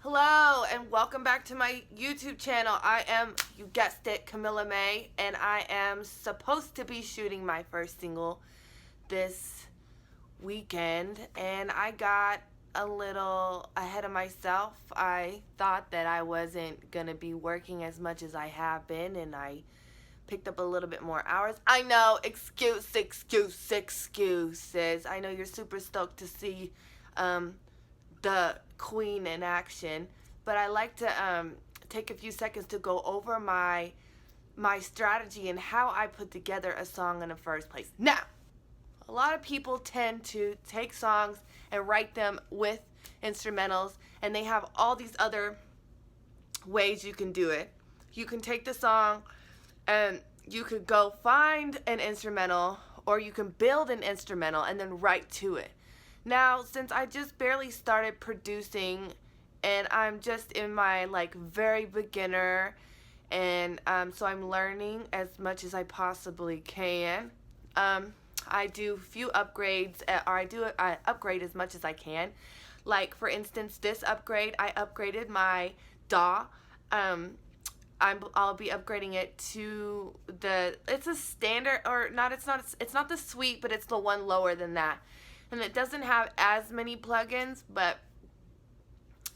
Hello and welcome back to my YouTube channel. I am, you guessed it, Camilla May, and I am supposed to be shooting my first single this weekend, and I got a little ahead of myself. I thought that I wasn't gonna be working as much as I have been, and I picked up a little bit more hours. I know, excuses. I know you're super stoked to see the queen in action, but I like to take a few seconds to go over my strategy and how I put together a song in the first place. Now, a lot of people tend to take songs and write them with instrumentals, and they have all these other ways you can do it. You can take the song and you could go find an instrumental, or you can build an instrumental and then write to it. Now, since I just barely started producing and I'm just in my very beginner, and so I'm learning as much as I possibly can. I do a few upgrades, or I upgrade as much as I can. Like, for instance, this upgrade, I upgraded my DAW. I'll be upgrading it to it's a standard, or not, it's not the suite, but it's the one lower than that. And it doesn't have as many plugins, but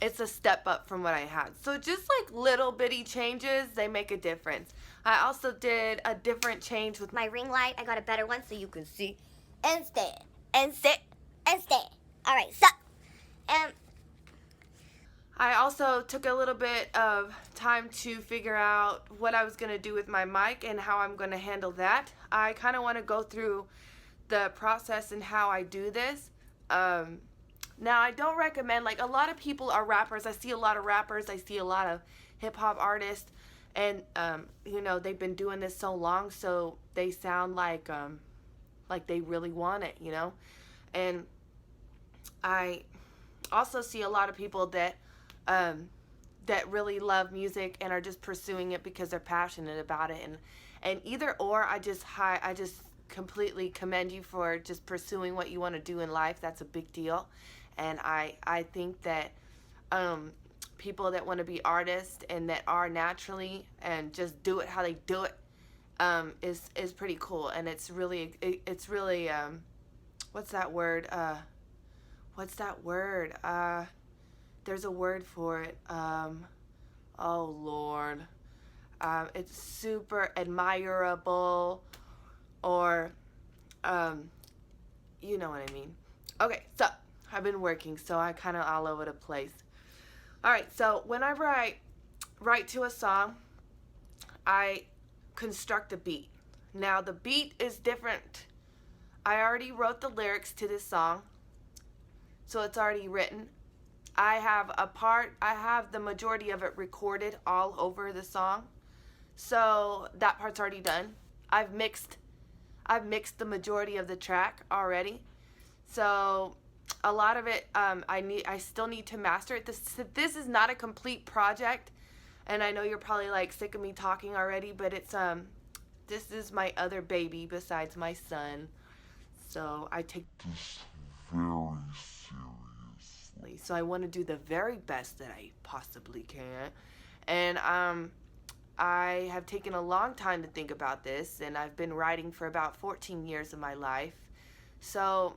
it's a step up from what I had. So just little bitty changes, they make a difference. I also did a different change with my ring light. I got a better one so you can see and stand and sit and stand. All right, so I also took a little bit of time to figure out what I was going to do with my mic and how I'm going to handle that. I kind of want to go through the process and how I do this. Now, I don't recommend, a lot of people are rappers. I see a lot of rappers. I see a lot of hip-hop artists. And, they've been doing this so long, so they sound like they really want it, And I also see a lot of people that really love music and are just pursuing it because they're passionate about it. And either or, I just completely commend you for just pursuing what you want to do in life. That's a big deal. And I think that people that want to be artists and that are naturally and just do it how they do it is pretty cool. And it's really what's that word? There's a word for it. Oh Lord. It's super admirable, or you know what I mean. Okay, so I've been working, so I kind of all over the place. Alright, so whenever I write to a song, I construct a beat. Now, the beat is different. I already wrote the lyrics to this song, so it's already written. I have the majority of it recorded all over the song, so that part's already done. I've mixed the majority of the track already, so a lot of it I still need to master it. This is not a complete project, and I know you're probably sick of me talking already, but it's this is my other baby besides my son, so I take this very seriously. So I want to do the very best that I possibly can, and I have taken a long time to think about this, and I've been writing for about 14 years of my life. So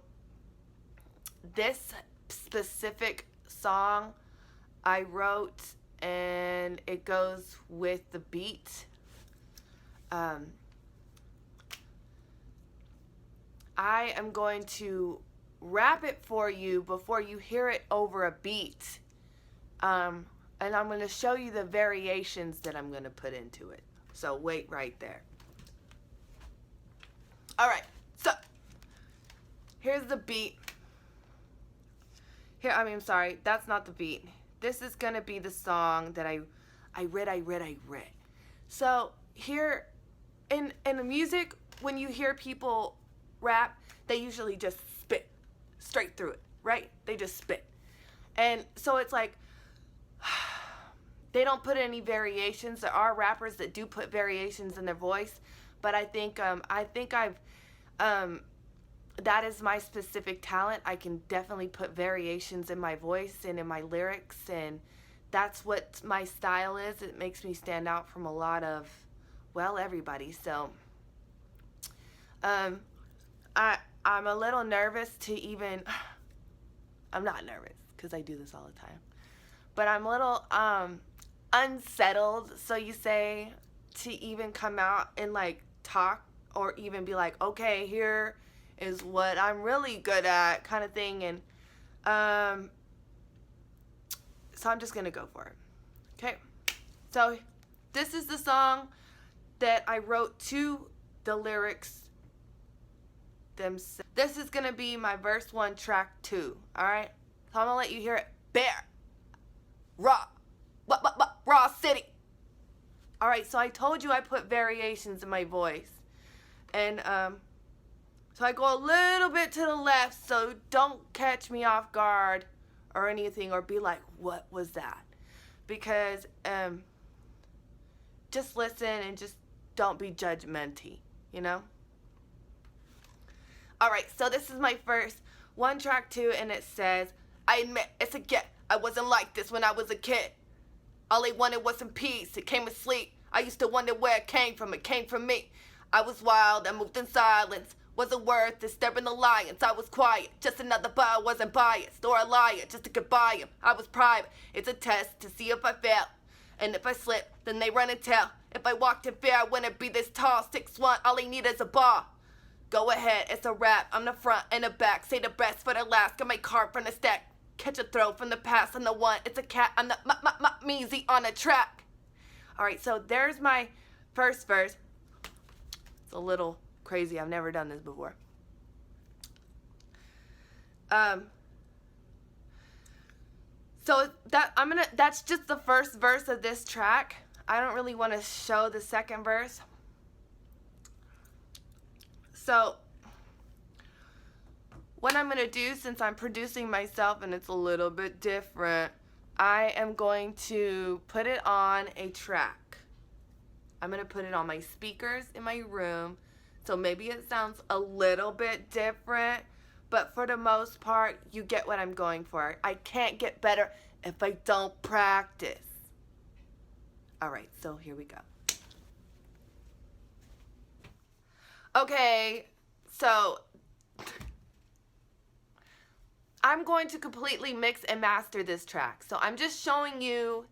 this specific song I wrote, and it goes with the beat. I am going to rap it for you before you hear it over a beat. And I'm going to show you the variations that I'm going to put into it. So wait right there. Alright, so here's the beat. Sorry, that's not the beat. This is going to be the song that I read. So here, in the music, when you hear people rap, they usually just spit straight through it, right? They just spit. And so it's they don't put any variations. There are rappers that do put variations in their voice, but I think I've that is my specific talent. I can definitely put variations in my voice and in my lyrics, and that's what my style is. It makes me stand out from a lot of, well, everybody. So I'm a little nervous to even, I'm not nervous because I do this all the time, but I'm a little unsettled, so you say, to even come out and like talk or even be like, okay, here is what I'm really good at, kind of thing. And so I'm just gonna go for it. Okay, so this is the song that I wrote to the lyrics themselves. This is gonna be my verse 1, track 2. All right, so I'm gonna let you hear it. Bear, raw, raw city. All right, so I told you I put variations in my voice, and so I go a little bit to the left, so don't catch me off guard or anything, or be like, what was that? Because just listen and just don't be judgmental, you know? All right, so this is my first 1, track 2, and it says, I admit it's a get. I wasn't like this when I was a kid. All I wanted was some peace. It came with sleep. I used to wonder where it came from. It came from me. I was wild. I moved in silence. Wasn't worth disturbing the lions. I was quiet. Just another boy. I wasn't biased or a liar just to get by him. I was private. It's a test to see if I fail. And if I slip, then they run and tell. If I walked in fear, I wouldn't be this tall. 6'1", all I need is a ball. Go ahead, it's a rap. I'm the front and the back. Say the best for the last. Got my card from the stack. Catch a throw from the past. I'm the one. It's a cat. I'm the measy on the track. All right, so there's my first verse. It's a little crazy. I've never done this before. So that's just the first verse of this track. I don't really want to show the second verse. So what I'm going to do, since I'm producing myself and it's a little bit different, I am going to put it on a track. I'm going to put it on my speakers in my room. So maybe it sounds a little bit different, but for the most part, you get what I'm going for. I can't get better if I don't practice. All right, so here we go. Okay, so I'm going to completely mix and master this track. So I'm just showing you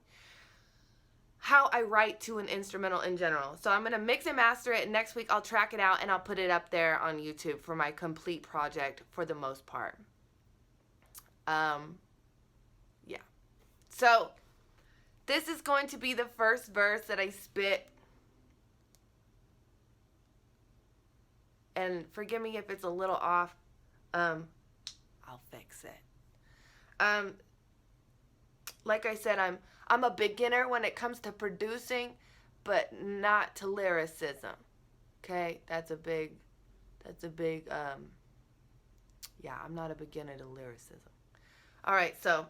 how I write to an instrumental in general. So I'm going to mix and master it. Next week I'll track it out and I'll put it up there on YouTube for my complete project for the most part. Yeah. So this is going to be the first verse that I spit. And forgive me if it's a little off. I'll fix it. Like I said, I'm a beginner when it comes to producing, but not to lyricism. Okay, that's a big, yeah, I'm not a beginner to lyricism. All right, so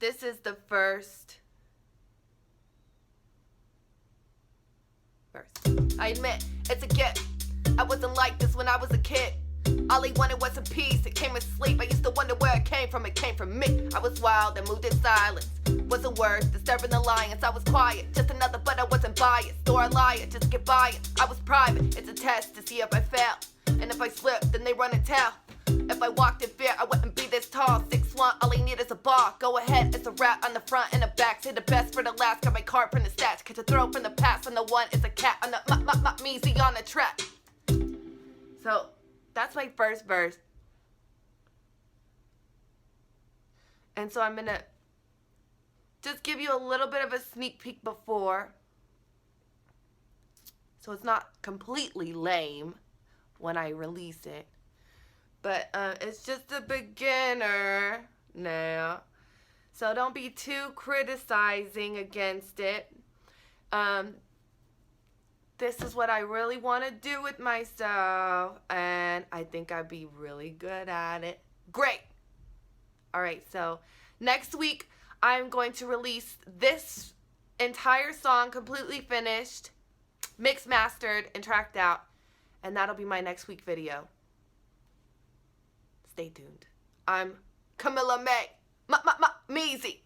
this is the first verse. I admit, it's a gift. I wasn't like this when I was a kid. All I wanted was some peace. It came with sleep. I used to wonder where it came from. It came from me. I was wild and moved in silence. Wasn't worth disturbing the lions. I was quiet, just another, but I wasn't biased or a liar just to get by it. I was private. It's a test to see if I fail. And if I slip, then they run and tell. If I walked in fear, I wouldn't be this tall. 6'1", all I need is a ball. Go ahead, it's a rap on the front and the back. Say the best for the last. Got my card from the stats. Catch a throw from the past. On the one, it's a cat. On the measy on the track. So that's my first verse. And so I'm going to just give you a little bit of a sneak peek before. So it's not completely lame when I release it. But it's just a beginner now. So don't be too criticizing against it. This is what I really want to do with myself, and I think I'd be really good at it. Great. All right, so next week I'm going to release this entire song completely finished, mixed, mastered, and tracked out, and that'll be my next week video. Stay tuned. I'm Camilla May. Me. peasy.